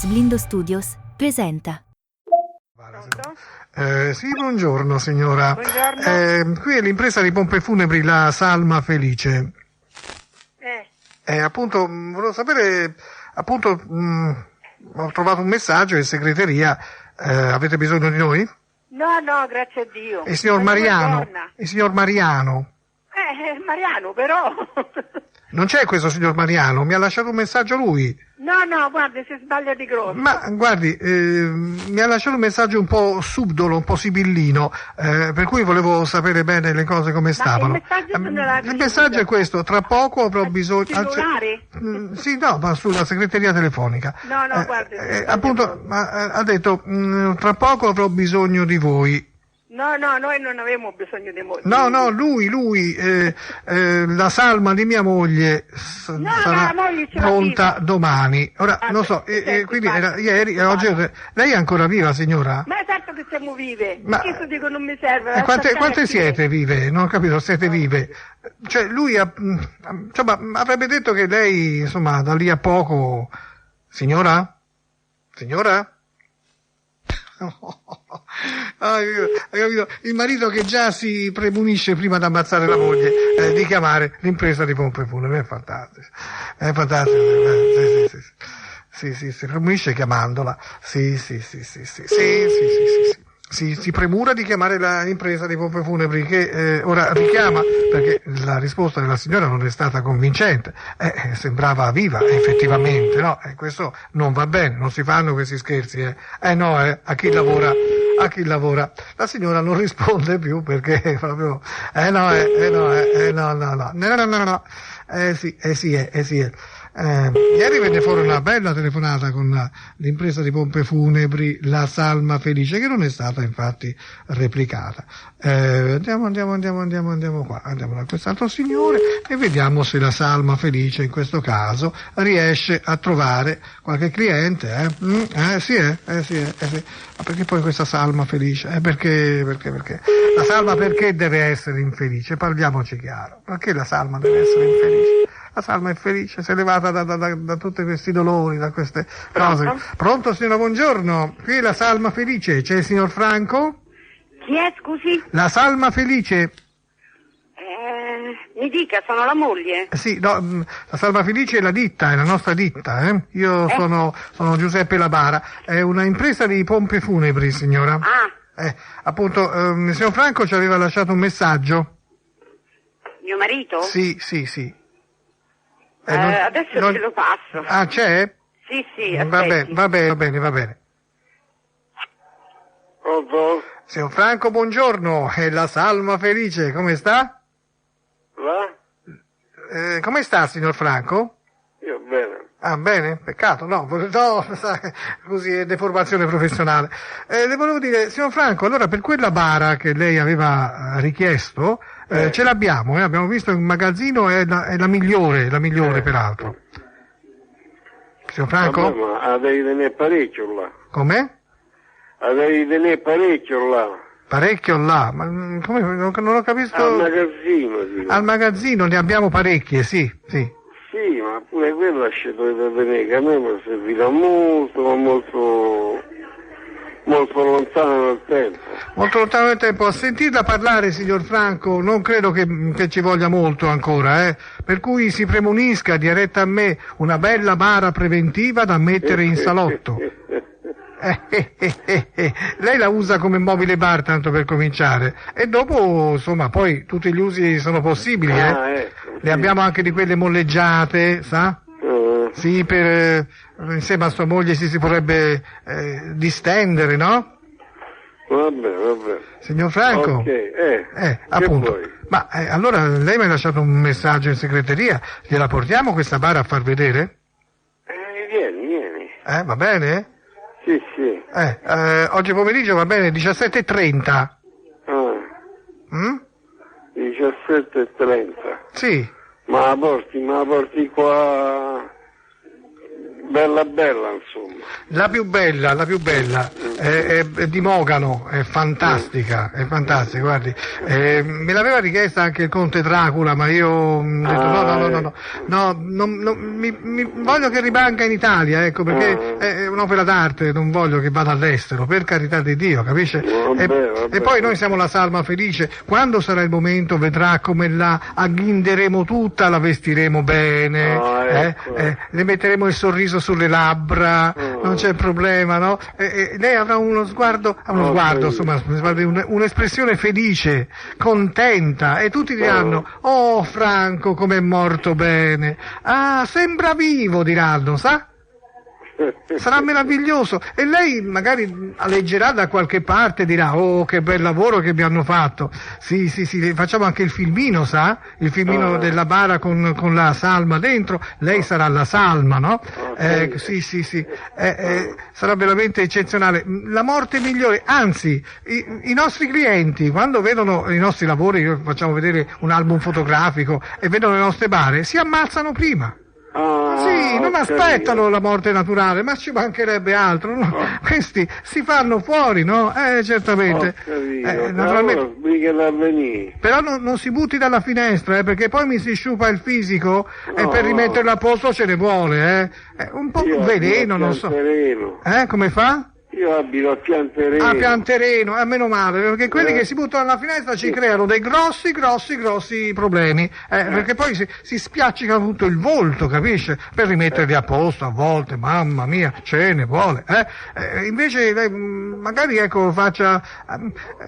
Blindo Studios presenta. Sì, buongiorno signora. Buongiorno. Qui è l'impresa di pompe funebri, la Salma Felice. Appunto, volevo sapere, appunto, ho trovato un messaggio in segreteria, avete bisogno di noi? No, grazie a Dio. Il signor Ma Mariano. donna. Il signor Mariano. Mariano, però. Non c'è questo signor Mariano, mi ha lasciato un messaggio lui. No, guardi, si sbaglia di grosso. Ma guardi, mi ha lasciato un messaggio un po' subdolo, un po' sibillino, per cui volevo sapere bene le cose come stavano. il messaggio non l'ha Il messaggio è questo: tra poco avrò bisogno. Cellulare? Sì, no, ma sulla segreteria telefonica. No, guardi. Appunto, ha detto, tra poco avrò bisogno di voi. No, noi non avevamo bisogno di molto. No, lui, la salma di mia moglie sarà la moglie ce l'ha pronta viva. domani. Ora, non so, senti, quindi guarda, ieri, oggi, lei è ancora viva, signora? Ma è certo che siamo vive. Ma- Questo dico non mi serve. E quante lasciate siete vive? Non ho capito, siete vive. Cioè, lui insomma, avrebbe detto che lei, insomma, da lì a poco... Signora? Hai capito? Il marito che già si premunisce prima di ammazzare la moglie di chiamare l'impresa di pompe funebri. È fantastico. Sì, si premunisce chiamandola. Sì. Si premura di chiamare l'impresa di pompe funebri che ora richiama, perché la risposta della signora non è stata convincente, sembrava viva effettivamente, no? Questo non va bene, non si fanno questi scherzi, a chi lavora. La signora non risponde più perché proprio, no. Sì. Ieri venne fuori una bella telefonata con l'impresa di pompe funebri, la Salma Felice, che non è stata infatti replicata. Andiamo qua, andiamo da quest'altro signore e vediamo se la Salma Felice in questo caso riesce a trovare qualche cliente, Sì. Ma perché poi questa Salma Felice? Perché? La Salma perché deve essere infelice? Parliamoci chiaro. Perché la Salma deve essere infelice? La Salma è felice, si è levata da tutti questi dolori, da queste cose. Pronto signora, buongiorno. Qui è la Salma Felice, c'è il signor Franco? Chi è, scusi? La Salma Felice. Mi dica, sono la moglie. Sì, no, la Salma Felice è la ditta, è la nostra ditta, Io sono Giuseppe Labara, è una impresa di pompe funebri, signora. Appunto, il signor Franco ci aveva lasciato un messaggio. Mio marito? Sì. Adesso te lo passo. Ah, c'è? Sì, Va bene. Pronto? Signor Franco, buongiorno, è la Salma Felice, come sta? Come sta, signor Franco? Io bene. Ah, bene, peccato, no, così è deformazione professionale. Le volevo dire, signor Franco, allora per quella bara che lei aveva richiesto, ce l'abbiamo, abbiamo visto in magazzino, è la migliore peraltro. Signor Franco? Vabbè, ma devi tenere parecchio là. Com'è? Devi tenere parecchio là. Parecchio là, ma come? Non ho capito. Al magazzino, dico. Al magazzino ne abbiamo parecchie, sì. Sì, ma pure quello dovete tenere, che a me mi servirà molto lontano nel tempo. Molto lontano nel tempo. A sentirla parlare, signor Franco, non credo che ci voglia molto ancora, Per cui si premunisca di retta a me una bella bara preventiva da mettere in salotto. Lei la usa come mobile bar, tanto per cominciare, e dopo, insomma, poi tutti gli usi sono possibili, Ne abbiamo anche di quelle molleggiate, sa? Sì, insieme a sua moglie si potrebbe distendere, no? Vabbè. Signor Franco? Ok, appunto. vuoi? Ma allora lei mi ha lasciato un messaggio in segreteria, gliela portiamo questa bara a far vedere? Vieni. Va bene? Sì. Oggi pomeriggio va bene, 17:30. 17:30. Sì. Ma la porti qua bella insomma. La più bella, è di Mogano, è fantastica, guardi. Me l'aveva richiesta anche il conte Dracula, ma io ho detto voglio che rimanga in Italia, ecco, perché è un'opera d'arte, non voglio che vada all'estero, per carità di Dio, capisce? Vabbè. E poi noi siamo la salma felice, quando sarà il momento vedrà come la agghinderemo tutta, la vestiremo bene, le metteremo il sorriso sulle labbra, non c'è problema, no? Lei avrà uno sguardo, insomma, un'espressione felice, contenta, e tutti diranno: oh Franco, com'è morto bene, ah, sembra vivo, diranno, sa? Sarà meraviglioso, e lei magari leggerà da qualche parte e dirà: oh, che bel lavoro che mi hanno fatto. Sì, facciamo anche il filmino, sa? Il filmino della bara con la salma dentro, lei sarà la salma, no? Sì. Sarà veramente eccezionale, la morte migliore. Anzi, i nostri clienti, quando vedono i nostri lavori, facciamo vedere un album fotografico e vedono le nostre bare, si ammazzano prima. Sì, non aspettano la morte naturale, ma ci mancherebbe altro, no? Questi si fanno fuori, no? Certamente. Naturalmente. Però non si butti dalla finestra, perché poi mi si sciupa il fisico, e per rimetterlo a posto ce ne vuole, un po' veleno, non so. Come fa? Io abito a Piantereno. A Piantereno, meno male, perché quelli che si buttano dalla finestra ci creano dei grossi problemi, perché poi si spiaccica tutto il volto, capisce? Per rimetterli a posto a volte, mamma mia, ce ne vuole, invece lei magari, ecco, faccia,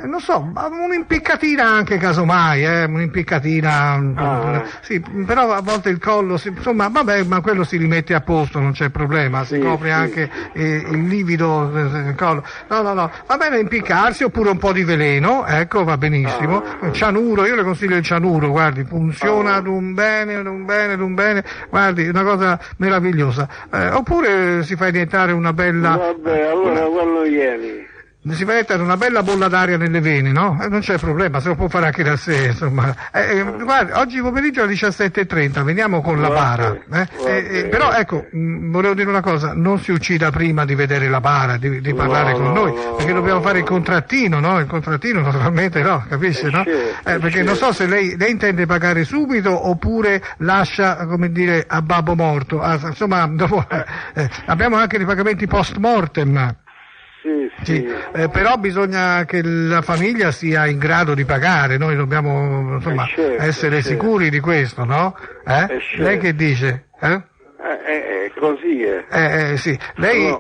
non so, un'impiccatina anche casomai, un'impiccatina, sì, però a volte il collo, insomma, vabbè, ma quello si rimette a posto, non c'è problema, si copre anche il livido. No, va bene impiccarsi, oppure un po' di veleno, ecco, va benissimo. Cianuro, io le consiglio il cianuro, guardi, funziona d'un bene, guardi, una cosa meravigliosa. Oppure si fa diventare una bella... Vabbè, allora quando vieni? Si fa diventare una bella bolla d'aria nelle vene, no? Non c'è problema, se lo può fare anche da sé, insomma. Guardi, oggi pomeriggio alle 17:30 veniamo con la bara, però ecco, volevo dire una cosa: non si uccida prima di vedere la bara, di parlare con noi, perché dobbiamo fare il contrattino, no? Il contrattino naturalmente, no, capisce, no? Perché non so se lei intende pagare subito oppure lascia, come dire, a babbo morto. Insomma, dopo abbiamo anche dei pagamenti post mortem. Sì, però bisogna che la famiglia sia in grado di pagare, noi dobbiamo, insomma, essere sicuri di questo, no? Lei che dice? Così è. Sì, lei...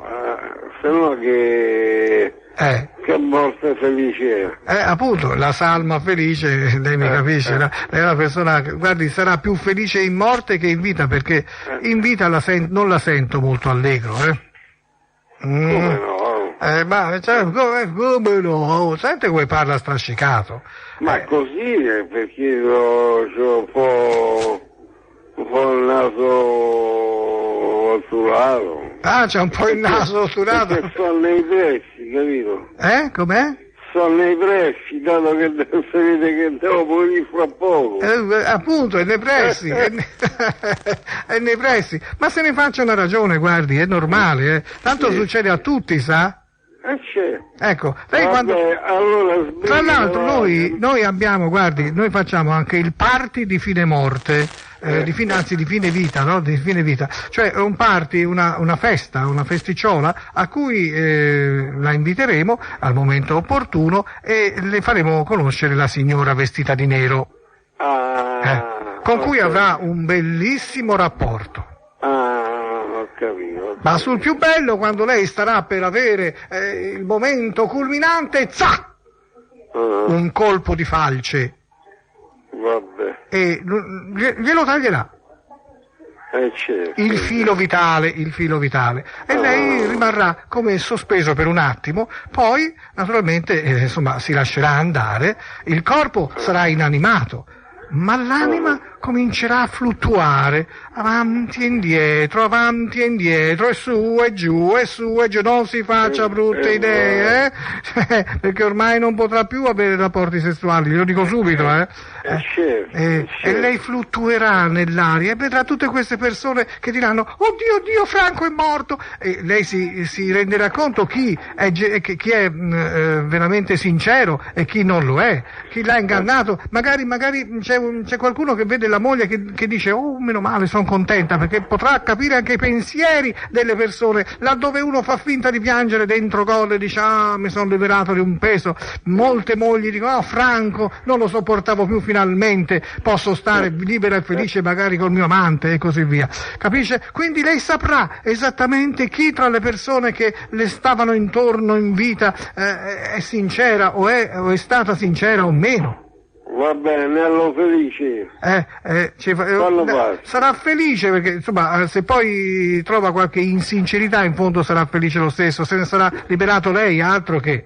Se no che morte felice è. Appunto, la salma felice, lei mi capisce, no? Lei è una persona, guardi, sarà più felice in morte che in vita, perché in vita non la sento molto allegro, Come no? Ma come no? Sente come parla strascicato. Ma così è, perché c'ho un po' il naso otturato. Ah, c'è un po' il naso otturato. Perché sono nei pressi, capito? Com'è? Sono nei pressi, dato che si vede che devo morire fra poco. Appunto, è nei pressi, è nei pressi. Ma se ne faccia una ragione, guardi, è normale, Tanto succede a tutti, sa? Ecco, lei quando... allora, tra l'altro noi abbiamo, guardi, noi facciamo anche il party di fine morte, di fine vita, no? Di fine vita, cioè un party, una festa, una festiciola a cui la inviteremo al momento opportuno e le faremo conoscere la signora vestita di nero, con cui avrà un bellissimo rapporto. Ho capito. Ma sul più bello, quando lei starà per avere il momento culminante, un colpo di falce. Vabbè. E glielo taglierà. Certo. Il filo vitale. E lei rimarrà come sospeso per un attimo, poi naturalmente insomma si lascerà andare, il corpo sarà inanimato, ma l'anima comincerà a fluttuare, avanti e indietro, e su e giù, non si faccia brutte idee, perché ormai non potrà più avere rapporti sessuali, lo dico subito, certo. E lei fluttuerà nell'aria e vedrà tutte queste persone che diranno, oddio, Franco è morto, e lei si renderà conto chi è veramente sincero e chi non lo è, chi l'ha ingannato. Magari c'è qualcuno che vede la moglie che dice, oh, meno male, sono contenta, perché potrà capire anche i pensieri delle persone, laddove uno fa finta di piangere dentro colle e dice, mi sono liberato di un peso. Molte mogli dicono, oh, Franco, non lo sopportavo più, finalmente posso stare libera e felice magari col mio amante, e così via, capisce? Quindi lei saprà esattamente chi tra le persone che le stavano intorno in vita è sincera o è stata sincera o meno. Va bene, allo felice. Sarà felice, perché insomma, se poi trova qualche insincerità, in fondo sarà felice lo stesso, se ne sarà liberato lei, altro che.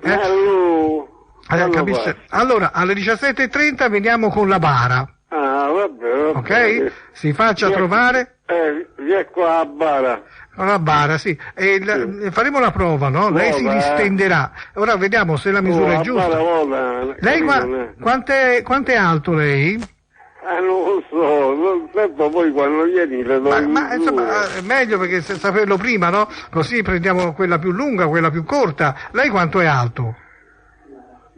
Capisce? Allora, alle 17:30 veniamo con la bara. Vabbè. Ok? Si faccia trovare. Via qua a bara. La bara, sì. Faremo la prova, no? Lei si distenderà. Ora vediamo se la misura è giusta. Lei quanto è alto lei? Non lo so, certo, poi quando vieni le do ma insomma, è meglio perché saperlo prima, no? Così prendiamo quella più lunga, quella più corta. Lei quanto è alto?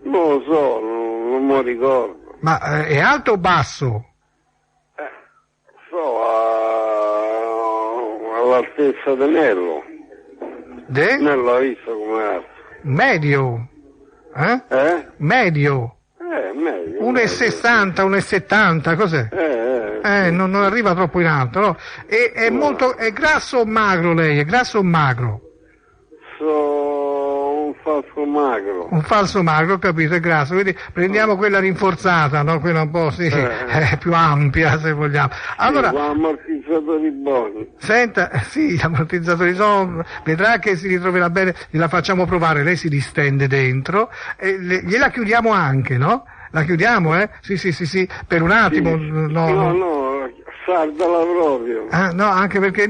Non lo so, non mi ricordo. Ma è alto o basso? All'altezza di Nello. Nello ha visto come è alto. Medio? Medio? Medio. 1,60, 1,70, cos'è? Non arriva troppo in alto, no? È molto, è grasso o magro lei? È grasso o magro? Un falso magro. Un falso magro, ho capito, è grasso. Quindi prendiamo quella rinforzata, no? Quella un po' più ampia, se vogliamo. Allora, con ammortizzatori buoni. Senta, sì, gli ammortizzatori sono, vedrà che si ritroverà bene, gliela facciamo provare, lei si distende dentro, gliela chiudiamo anche, no? La chiudiamo, Sì, per un attimo. No, saldala proprio. No, anche perché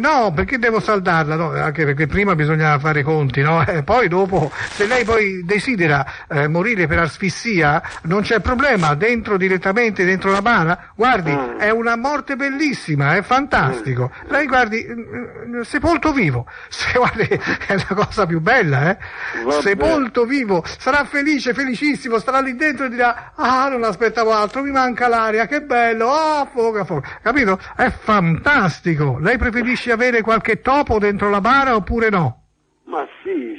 devo saldarla, no? Anche perché prima bisogna fare i conti, no? Poi dopo, se lei poi desidera morire per asfissia, non c'è problema, direttamente dentro la bara, guardi, è una morte bellissima, è fantastico. Lei guardi, sepolto vivo, guardi, è la cosa più bella, sepolto vivo, sarà felice, felicissimo, starà lì dentro e dirà, non aspettavo altro, mi manca l'aria, che bello, foga, capito? È fantastico. Lei preferisce avere qualche topo dentro la bara oppure no? Ma sì.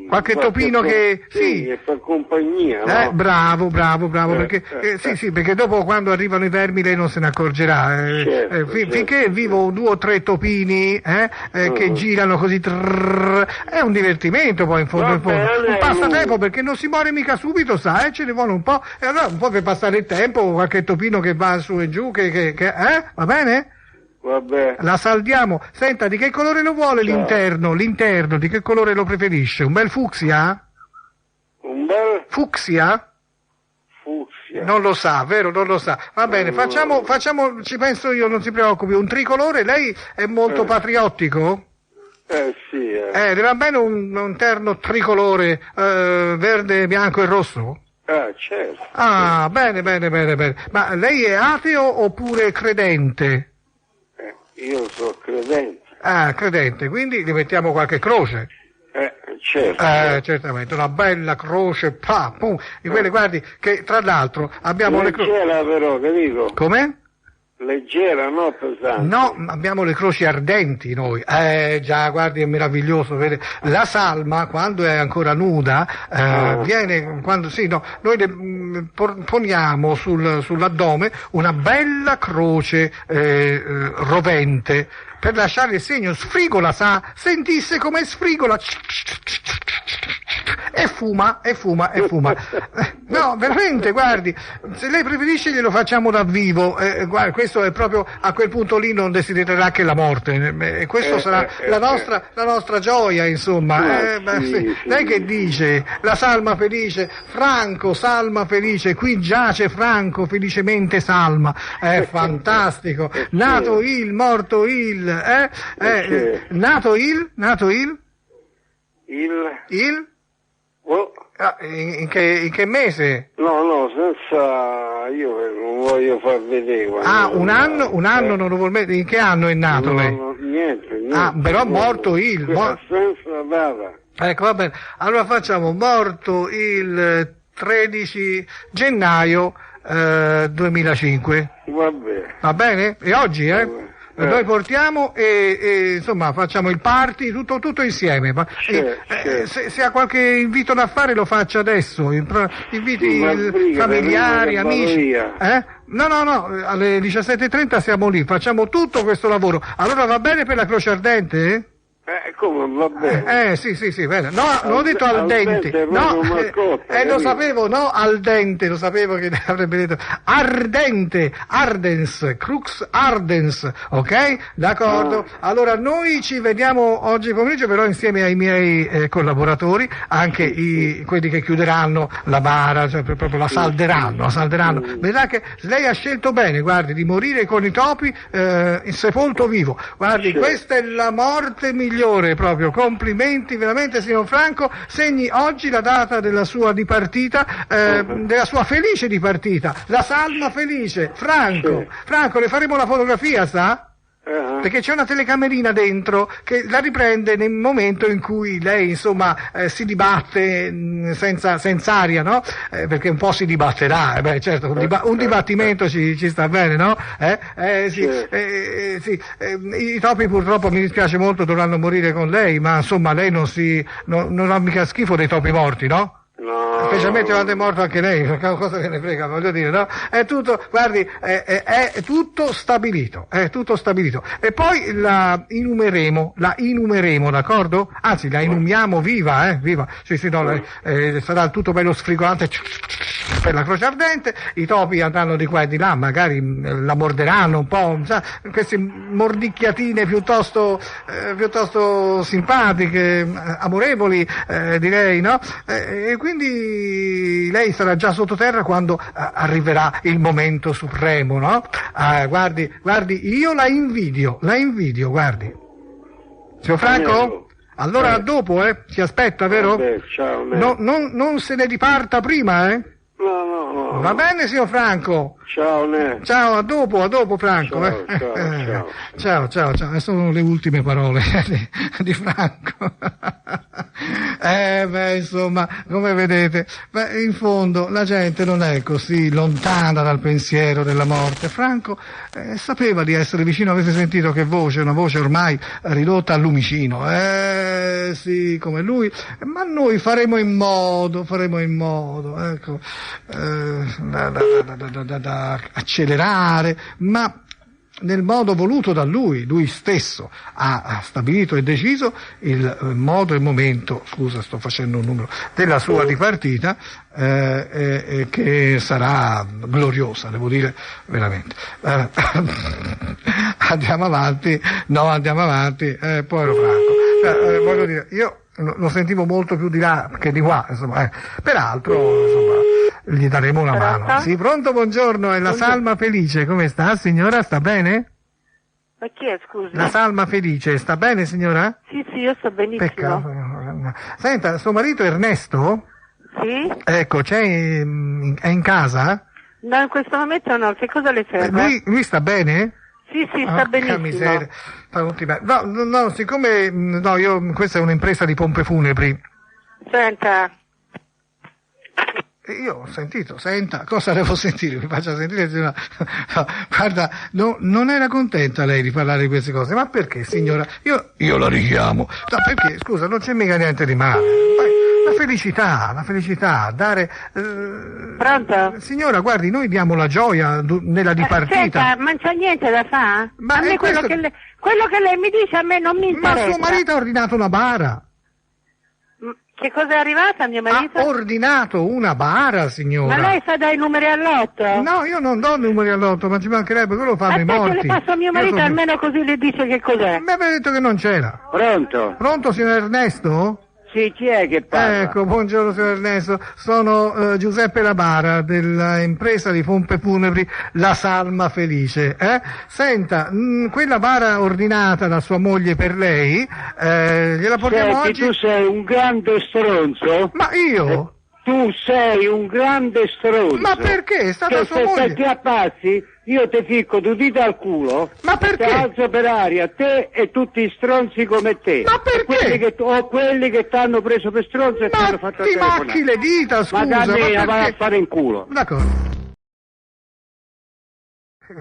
Qualche topino che... Sì, e fa compagnia, no? Bravo, perché perché dopo quando arrivano i vermi lei non se ne accorgerà. Certo. Finché vivo 2 o 3 topini che girano così, è un divertimento poi in fondo. Un passatempo, perché non si muore mica subito, sa, ce ne vuole un po'. E allora un po' per passare il tempo, qualche topino che va su e giù, va bene? Vabbè. La saldiamo. Senta, di che colore lo vuole l'interno, di che colore lo preferisce? Un bel fucsia? Un bel? Fucsia? Non lo sa, vero? Non lo sa. Va bene, facciamo, ci penso io, non si preoccupi, un tricolore. Lei è molto patriottico? Sì. Le va bene un terno tricolore, verde, bianco e rosso? Certo. Bene. Ma lei è ateo oppure credente? Io sono credente. Credente, quindi gli mettiamo qualche croce. Certo. Certamente, una bella croce, di quelle, guardi, che tra l'altro abbiamo le croci. Leggera però, capito? Come? Leggera, no pesante. No, abbiamo le croci ardenti noi. Già, guardi, è meraviglioso. La salma, quando è ancora nuda, viene, noi poniamo sull'addome una bella croce rovente, per lasciare il segno, sfrigola, sa, sentisse come sfrigola, e fuma. No, veramente, guardi, se lei preferisce glielo facciamo da vivo, guardi, questo è proprio, a quel punto lì non desidererà che la morte, e questo sarà la nostra gioia, insomma. Sì. Lei che dice? La salma felice, Franco, salma felice, qui giace Franco, felicemente salma, è fantastico, nato il, morto il, nato il? Oh. In che mese? No, senza, io non voglio far vedere. Un anno non lo vuol mettere. In che anno è nato lei? Niente. Però morto il. Senza data. Ecco, va bene. Allora facciamo morto il 13 gennaio 2005. Va bene. Va bene? E oggi, Noi portiamo e insomma facciamo il party tutto insieme. Se ha qualche invito da fare lo faccia adesso, inviti familiari, amici. No, alle 17:30 siamo lì, facciamo tutto questo lavoro. Allora va bene per la Croce Ardente? Come va bene? Sì, bene. No, non ho detto al dente. No, lo sapevo, no, al dente, lo sapevo che avrebbe detto. Ardente, Ardens, Crux Ardens, ok? D'accordo. Allora noi ci vediamo oggi pomeriggio, però insieme ai miei collaboratori, anche quelli che chiuderanno la bara, cioè proprio la salderanno. Vedrà che lei ha scelto bene, guardi, di morire con i topi sepolto vivo. Guardi, questa è la morte migliore proprio, complimenti veramente signor Franco, segni oggi la data della sua dipartita, della sua felice dipartita, la salma felice, Franco, le faremo la fotografia, sa? Perché c'è una telecamerina dentro che la riprende nel momento in cui lei insomma si dibatte senza aria, no? Perché un po' si dibatterà, certo, un dibattimento ci sta bene, no? Sì. I topi purtroppo, mi dispiace molto, dovranno morire con lei, ma insomma lei non ha mica schifo dei topi morti, no? No. Specialmente quando è morto anche lei, cosa che ne frega, voglio dire, no? È tutto, guardi, è tutto stabilito, E poi la inumeremo, d'accordo? Anzi, la inumiamo viva. Sì, no, sarà tutto bello sfrigolante per la Croce Ardente, i topi andranno di qua e di là, magari la morderanno un po', queste mordicchiatine piuttosto simpatiche, amorevoli, direi, no? E quindi lei sarà già sottoterra quando arriverà il momento supremo, no? Guardi, io la invidio, guardi. Signor Franco? Allora a dopo, ci aspetta, vero? Vabbè, ciao, non se ne diparta prima, No. Va bene, signor Franco? Ciao, a dopo Franco. Ciao. Sono le ultime parole di Franco. Insomma, come vedete, in fondo la gente non è così lontana dal pensiero della morte. Franco sapeva di essere vicino, avete sentito che voce, una voce ormai ridotta al lumicino. Sì, come lui, ma noi faremo in modo, ecco, da accelerare, ma nel modo voluto da lui stesso ha stabilito e deciso il modo e il momento, scusa sto facendo un numero, della sua dipartita, che sarà gloriosa, devo dire veramente. Andiamo avanti, poi lo Franco, voglio dire, io lo sentivo molto più di là che di qua, insomma, peraltro, insomma, gli daremo una mano. Sì, pronto, buongiorno, è la Salma Felice, come sta signora, sta bene? Ma chi è, scusi? La Salma Felice, sta bene signora? Sì, io sto benissimo. Peccato. Senta, suo marito Ernesto? Sì? Ecco, è in casa? No, in questo momento no, che cosa le serve? Lui sta bene? Sì, sta benissimo. Miseria. No, siccome questa è un'impresa di pompe funebri. Senta. Io ho sentito, cosa devo sentire? Mi faccia sentire, no, guarda, non era contenta lei di parlare di queste cose, ma perché signora? Io la richiamo. No, perché, scusa, non c'è mica niente di male. La felicità, dare... Pronto? Signora, guardi, noi diamo la gioia nella dipartita. Senta, ma non c'è niente da fare? Ma a me è questo... quello che lei mi dice a me non mi interessa. Ma suo marito ha ordinato una bara. Che cosa è arrivata, mio marito? Ha ordinato una bara, signora. Ma lei sa dai numeri all'otto? No, io non do numeri all'otto, ma ci mancherebbe, quello lo fanno i morti. Aspetta, le passo a mio marito, almeno così le dice che cos'è. Mi aveva detto che non c'era. Pronto? Pronto, signor Ernesto? Sì, chi è che parla? Ecco, buongiorno signor Ernesto, sono Giuseppe Labara dell'impresa di pompe funebri La Salma Felice. Senta, quella bara ordinata da sua moglie per lei, gliela portiamo Senti, oggi? tu sei un grande stronzo. Ma io? Tu sei un grande stronzo. Ma perché? È stata sua moglie. Se ti appazzi, io ti ficco due dita al culo. Ma perché? Ti alzo per aria, te e tutti i stronzi come te. Ma perché? Quelli che ti hanno preso per stronzo e ti hanno fatto ti telefonare. macchi le dita, scusa. Ma da me perché? vai a fare in culo. D'accordo.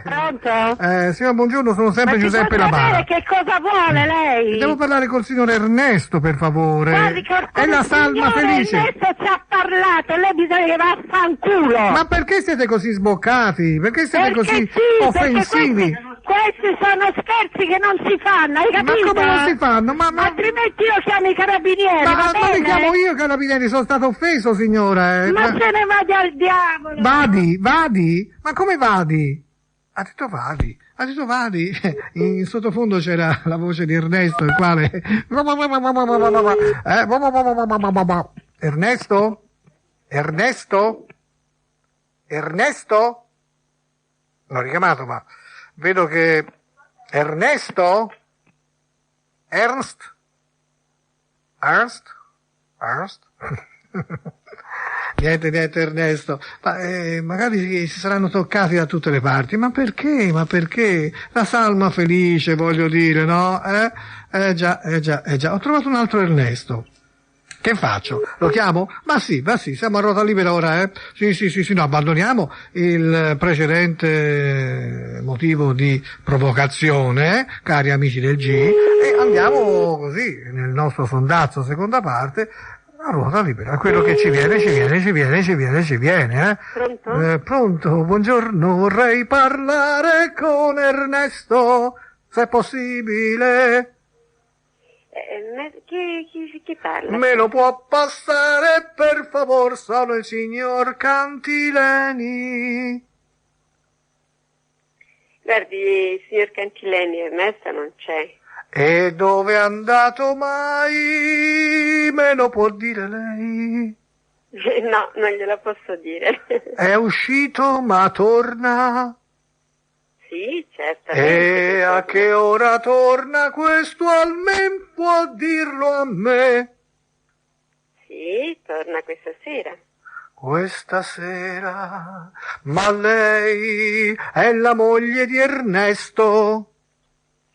Pronto? Signor, buongiorno, sono sempre Giuseppe Labara. Che cosa vuole lei? Devo parlare col signor Ernesto, per favore. Guardi, È La Salma Felice. Ernesto ci ha parlato, lei bisogna che va a fanculo. Ma perché siete così sboccati? Perché siete così sì, offensivi? Questi sono scherzi che non si fanno, hai capito? Ma come non si fanno? Ma altrimenti io chiamo i carabinieri, ma va non li bene? chiamo io i carabinieri, sono stato offeso, signora. Ma se ne vada al diavolo. Vadi? Ma come vadi? Ha detto vadi. In sottofondo c'era la voce di Ernesto, il quale... Ernesto? L'ho richiamato, ma vedo che... Ernesto? Ernst? Niente Ernesto, magari si saranno toccati da tutte le parti, ma perché? La Salma Felice, voglio dire, no? Già, ho trovato un altro Ernesto. Che faccio? Lo chiamo? Ma sì, siamo a ruota libera ora, Sì, no, abbandoniamo il precedente motivo di provocazione, cari amici del G, e andiamo così, nel nostro sondazzo seconda parte, a ruota libera, quello che ci viene. Pronto? Pronto, buongiorno, vorrei parlare con Ernesto, se è possibile. Chi parla? Me lo può passare, per favor, sono il signor Cantileni. Guardi, signor Cantileni, Ernesto non c'è. E dove è andato mai? Me lo può dire lei? No, non glielo posso dire. È uscito ma torna? Sì, certamente. E a che ora torna? Questo almen può dirlo a me. Sì, torna questa sera. Questa sera? Ma lei è la moglie di Ernesto?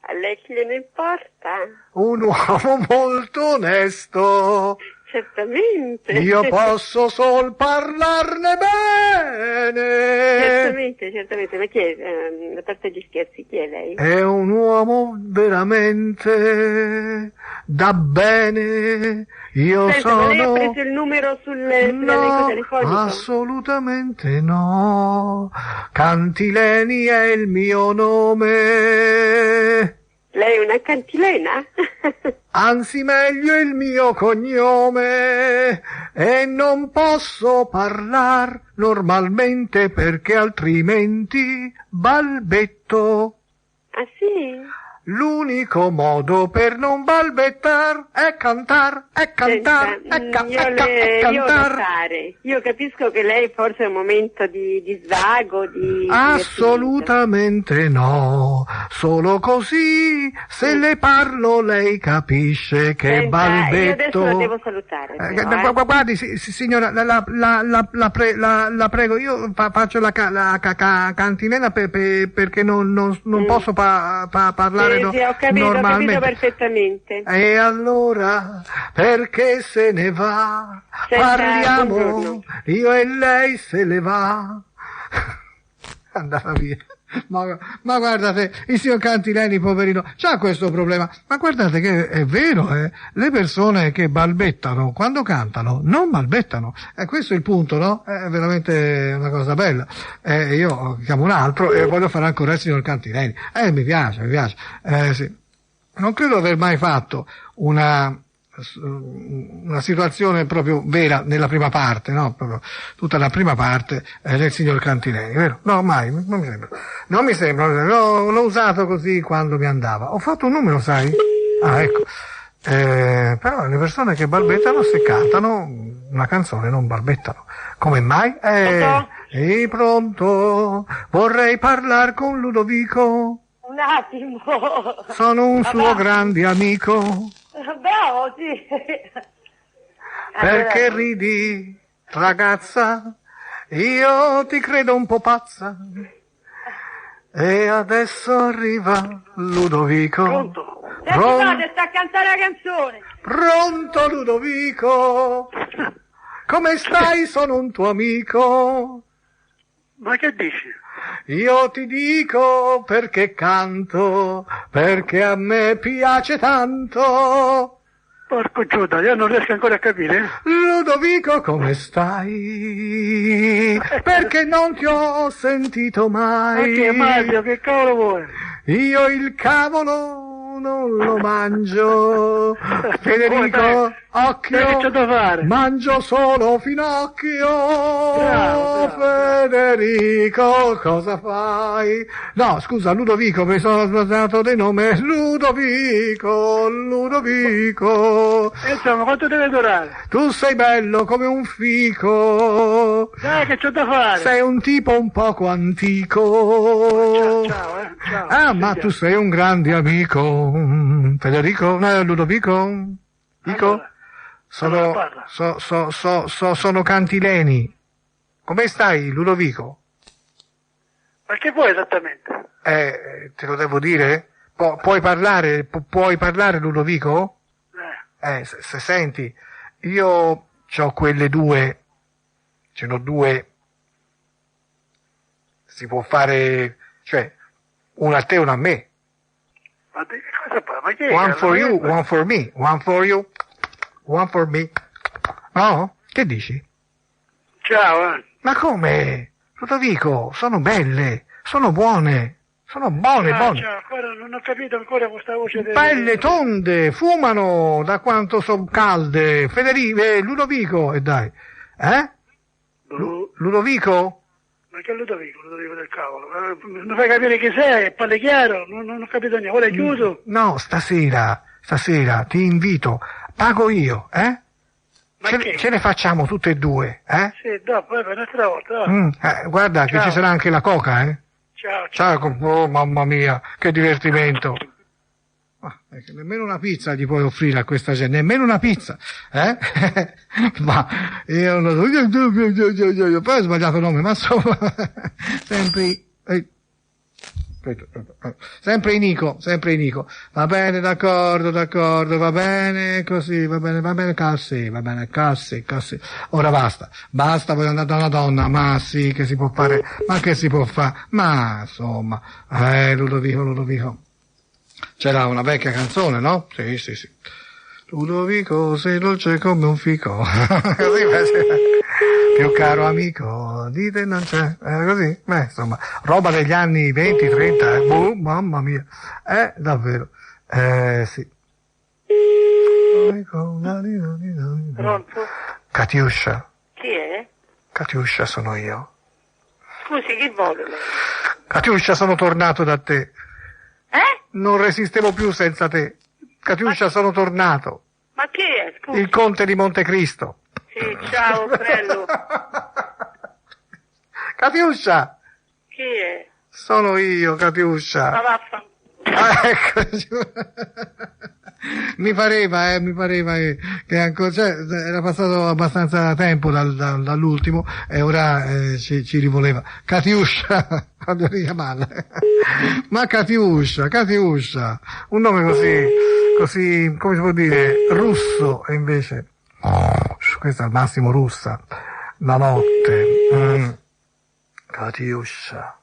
A lei che gliene importa? Un uomo molto onesto. Certamente. Io posso sol parlarne bene. Certamente. Ma chi è? A parte gli scherzi, chi è lei? È un uomo veramente da bene. Io Senta, sono... ma lei ha preso il numero sull'elenco telefonico? Assolutamente no. Cantileni è il mio nome. Lei è una cantilena? Anzi, meglio il mio cognome, e non posso parlar normalmente perché altrimenti balbetto. Ah sì? L'unico modo per non balbettar è cantar. Senta, io devo fare. Io capisco che lei forse è un momento di svago, di Assolutamente no, solo così, se le parlo lei capisce che Senta, balbetto. io adesso la devo salutare. però, Guardi, signora, la prego, io faccio la cantilena perché non posso parlare sì, ho capito perfettamente. E allora, perché se ne va? Senta, Parliamo, buongiorno. io e lei se ne va. Andava via. Ma guardate, il signor Cantileni, poverino, c'ha questo problema. Ma guardate che è vero, le persone che balbettano quando cantano non balbettano. E questo è il punto, no? È veramente una cosa bella. Io chiamo un altro e voglio fare ancora il signor Cantileni. Mi piace. Sì. Non credo aver mai fatto una situazione proprio vera nella prima parte, no? Proprio tutta la prima parte del signor Cantileni, vero? No, mai, non mi sembra, l'ho usato così quando mi andava. Ho fatto un numero, sai? Ah, ecco. Però le persone che balbettano, se cantano una canzone, non balbettano. Come mai? Pronto? Vorrei parlare con Ludovico. Un attimo. Sono un suo grande amico. Bravo, sì. Perché Allora, ridi, ragazza? Io ti credo un po' pazza. E adesso arriva Ludovico. Pronto? fate, sta a cantare la canzone. Pronto Ludovico? Come stai? Sono un tuo amico. Ma che dici? Io ti dico perché canto, perché a me piace tanto. Porco Giuda, io non riesco ancora a capire. Ludovico, come stai? Perché non ti ho sentito Ma mai. che Mario, che cavolo vuoi? Io il cavolo non lo mangio. Federico, occhio, Che c'è da fare? mangio solo finocchio. Bravo. Federico, cosa fai? No, scusa, Ludovico, mi sono sbagliato di nome. Ludovico. Insomma, quanto deve durare? Tu sei bello come un fico. Dai, che c'è da fare? Sei un tipo un poco antico. Ciao. Ah, ma tu sei un grande amico. Federico? No, Ludovico? Dico? Allora, Sono Cantileni. Come stai, Ludovico? Ma che vuoi esattamente? Te lo devo dire? Puoi parlare, Ludovico? Se senti, io c'ho quelle due, ce n'ho due, si può fare, cioè, una a te e una a me. Ma che cosa fa? Ma che è? One for you, one for me, one for you, one for me. No? Che dici? Ciao, Ma come? Ludovico, sono belle, sono buone, buone. Ciao, ancora non ho capito ancora questa voce Belle, tonde, fumano da quanto sono calde. Federico, Ludovico, e dai. Ludovico? Ma che Ludovico del cavolo? Non fai capire chi sei, parli chiaro, non ho capito niente. Ora è chiuso? No, stasera ti invito, pago io, Ma che? Ce ne facciamo tutte e due, Sì, dopo, per un'altra volta. Va. Guarda che Ciao. ci sarà anche la coca, Ciao. Oh, mamma mia, che divertimento. Nemmeno una pizza gli puoi offrire a questa gente, nemmeno una pizza, Ma io non poi ho sbagliato il nome, ma insomma, sempre Nico. Va bene, d'accordo, va bene, così, va bene, calsi. Ora basta, voglio andare da una donna, ma sì, che si può fare, ma insomma, Ludovico. C'era una vecchia canzone, no? Sì. Ludovico, sei dolce come un fico. Così faceva. Più caro amico, dite non c'è. Era così? Insomma, roba degli anni 20, 30. Mamma mia. Davvero. Sì. Pronto? Katiuscia. Chi è? Katiuscia sono io. Scusi, chi vuole lei? Katiuscia, sono tornato da te. Non resistevo più senza te. Katiuscia, sono tornato. Ma chi è? Scusi. Il conte di Montecristo. Sì, ciao, bello. Katiuscia, Chi è? sono io, Katiuscia. Ma vaffanculo. Ecco. mi pareva che ancora, era passato abbastanza tempo dall'ultimo e ora ci rivoleva. Katiuscia, quando richiamarla. Ma Katiuscia, un nome così, come si può dire, russo, e invece, questo è al massimo russa, la notte. Katiuscia.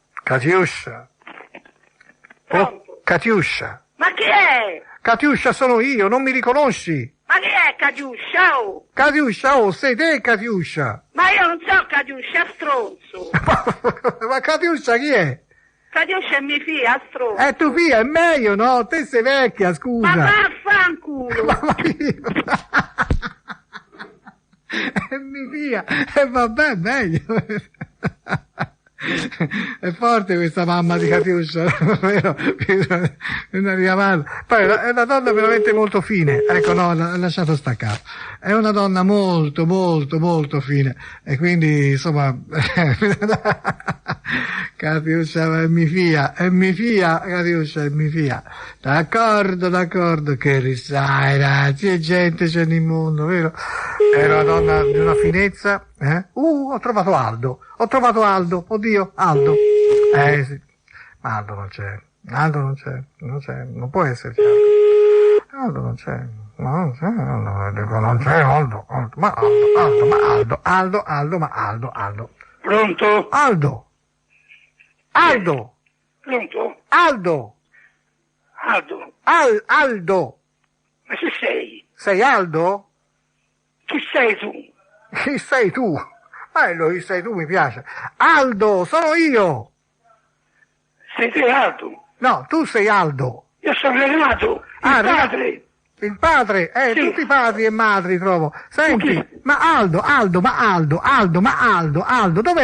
Pronto? Katiuscia. Ma chi è? Katiuscia sono io, non mi riconosci? Ma chi è Katiuscia? Oh? Katiuscia, oh, sei te Katiuscia. Ma io non so Katiuscia, stronzo. Ma Katiuscia chi è? Katiuscia è mia figlia, stronzo. È tu figlia, è meglio, no? Te sei vecchia, scusa. Ma vaffanculo. Ma è mia figlia, e vabbè, meglio. È forte questa mamma di Katiuscia, vero? Poi è una donna veramente molto fine, ecco, no, l'ha lasciato staccato. È una donna molto, molto, molto fine, e quindi, insomma, Katiuscia è mia figlia, Katiuscia è mia figlia. D'accordo, che risai, c'è gente, c'è nel mondo, vero? Era una donna di una finezza, ho trovato Aldo, oddio, Aldo. Sì, ma Aldo non c'è, non può esserci Aldo non c'è, non c'è Aldo, ma Aldo. Pronto? Aldo. Pronto? Aldo. Aldo. Ma chi sei? Sei Aldo? Chi sei tu? Chi sei tu? Chi sei tu, mi piace. Aldo, sono io. Sei te Aldo? No, tu sei Aldo. Io sono Renato, il padre. Il padre? Sì. Tutti padri e madri trovo. Senti, ma Aldo, dov'è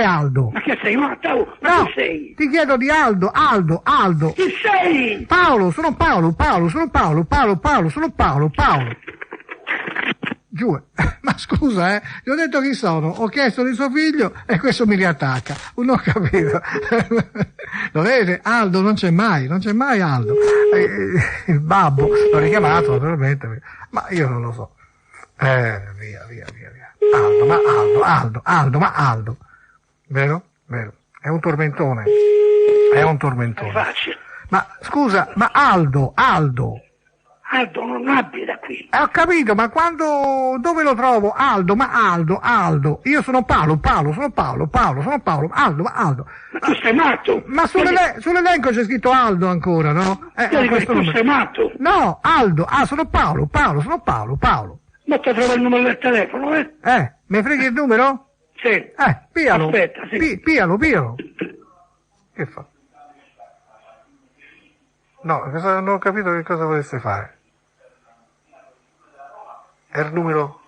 Aldo? Ma che sei matto? Ma No, chi sei? ti chiedo di Aldo. Chi sei? Paolo, sono Paolo. Giù, ma scusa, gli ho detto chi sono, ho chiesto di suo figlio e questo mi riattacca, non ho capito. Lo vede? Aldo non c'è mai Aldo. Il babbo l'ho richiamato naturalmente, ma io non lo so. Via. Aldo. Vero? È un tormentone. Facile. Ma scusa, ma Aldo. Aldo non abita qui. Ho capito, ma dove lo trovo? Aldo. Io sono Paolo, Aldo. Ma tu sei matto? Ma sull'elenco c'è scritto Aldo ancora, no? Tu sei matto? No, Aldo. Sono Paolo. Ma ti trovo il numero del telefono, eh? Mi freghi il numero? Sì. Pialo. Aspetta, sì. Pialo. Che fa? No, non ho capito che cosa volesse fare. È il numero...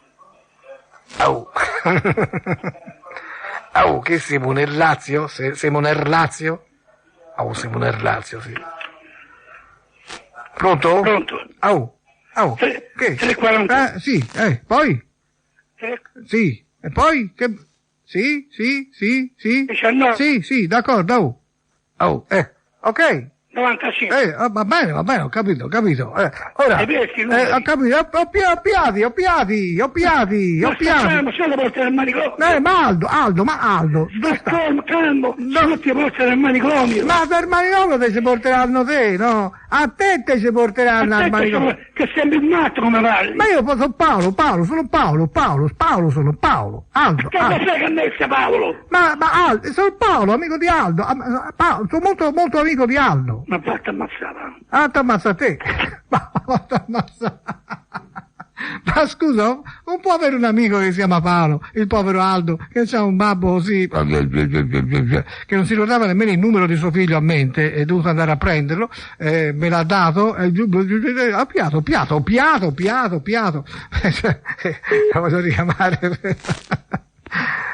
che siamo nel Lazio? Siamo nel Lazio? Siamo nel Lazio, sì. Pronto? Pronto. Che? 340. Sì, poi? Sì, e poi? Che... Sì. 19. Sì, d'accordo. Ok. 95. Va bene, ho capito. Ora, Hai visto i numeri? ho capito, ho piati. Ma solo portare al manicomio. Ma Aldo, dove sta? Calmo, non ti portare al manicomio. Ma per manicomio te ci porteranno te, no? A te ci porteranno al manicomio. Che sembri un matto come parli. Ma io sono Paolo, sono Paolo. Aldo. Che sei che annessa Paolo? Ma Aldo, sono Paolo, amico di Aldo. Sono molto, molto amico di Aldo. Ma basta ammazzare. T'ammazza te. Ma t'ammazza. Ma scusa, non può avere un amico che si chiama Paolo, il povero Aldo, che ha un babbo così, che non si ricordava nemmeno il numero di suo figlio a mente, è dovuto andare a prenderlo, me l'ha dato, piato. La voglio richiamare.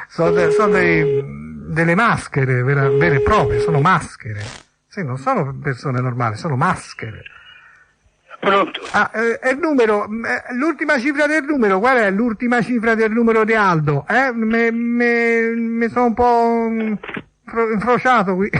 Sono delle maschere vere e proprie, sono maschere. Sì, non sono persone normali, sono maschere. Pronto? Il numero, l'ultima cifra del numero, qual è l'ultima cifra del numero di Aldo? Mi sono un po' infrociato qui,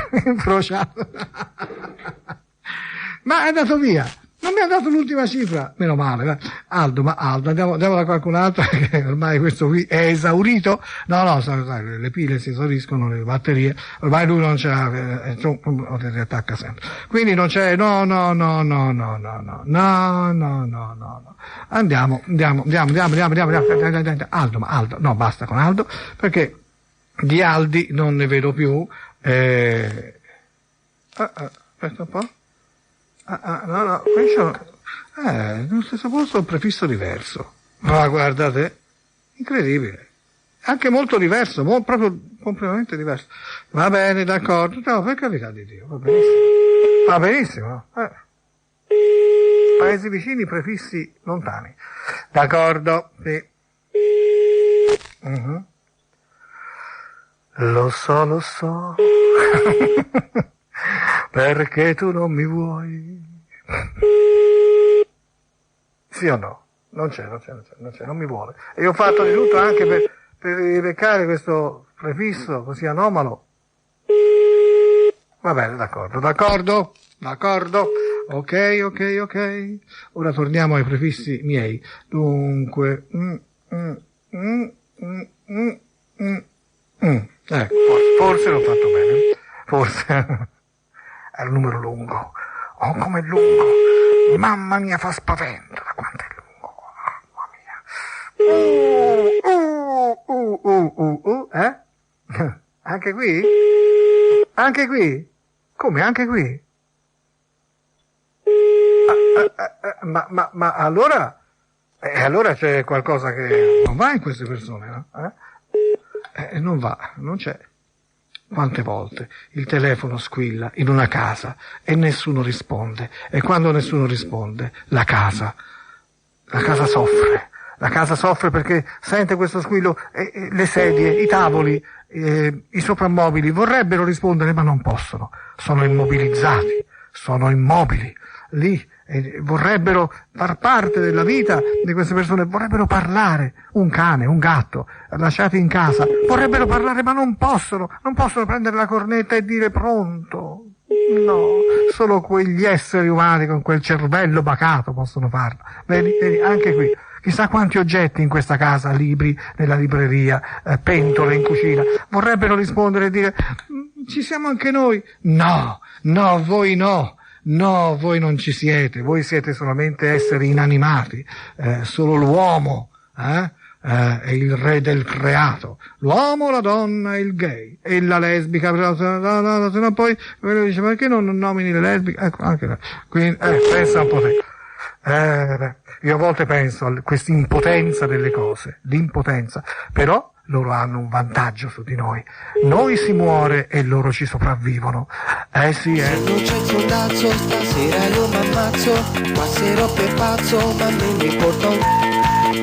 ma è andato via. Non mi ha dato l'ultima cifra, meno male. Aldo, andiamo da qualcun altro, che ormai questo qui è esaurito. No, sai, le pile si esauriscono, le batterie, ormai lui non c'ha, attacca sempre. Quindi non c'è, no. Andiamo. Aldo, no, basta con Aldo, perché di Aldi non ne vedo più. Aspetta un po'. no, questo nello stesso posto un prefisso diverso. Ma guardate, incredibile. Anche molto diverso, proprio completamente diverso. Va bene, d'accordo, no, per carità di Dio, va benissimo. Va benissimo. Paesi vicini, prefissi lontani. D'accordo, sì. Mhm. Lo so. Perché tu non mi vuoi? Sì o no? Non c'è, non mi vuole. E io ho fatto di tutto anche per beccare questo prefisso così anomalo. Va bene, d'accordo. Ok. Ora torniamo ai prefissi miei. Dunque, ecco, forse l'ho fatto bene. Forse. È un numero lungo. Oh, com'è lungo. Mamma mia, fa spavento da quanto è lungo. Mamma mia. Anche qui? Anche qui? Come, anche qui? Ma allora... allora c'è qualcosa che non va in queste persone, no? Non va, non c'è. Quante volte il telefono squilla in una casa e nessuno risponde, e quando nessuno risponde la casa soffre. La casa soffre perché sente questo squillo, le sedie, i tavoli, i soprammobili vorrebbero rispondere ma non possono, sono immobilizzati, sono immobili lì, vorrebbero far parte della vita di queste persone, vorrebbero parlare, un cane, un gatto, lasciati in casa, vorrebbero parlare ma non possono prendere la cornetta e dire pronto. No, solo quegli esseri umani con quel cervello bacato possono farlo. Vedi, anche qui. Chissà quanti oggetti in questa casa, libri nella libreria, pentole in cucina, vorrebbero rispondere e dire ci siamo anche noi. No, voi no. No, voi non ci siete, voi siete solamente esseri inanimati, solo l'uomo è il re del creato, l'uomo, la donna e il gay, e la lesbica, no, poi quello dice perché non nomini le lesbiche, ecco, anche lei, quindi, pensa un po' te. Io a volte penso a questa impotenza delle cose, l'impotenza, però loro hanno un vantaggio su di noi. Noi si muore e loro ci sopravvivono. Sì, Se non c'è il sondazzo, stasera io m'ammazzo. Passerò per pazzo, ma non mi importa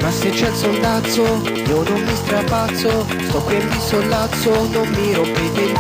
ma se c'è il sondazzo, io non mi strapazzo. Sto qui e mi sollazzo, non mi rompete il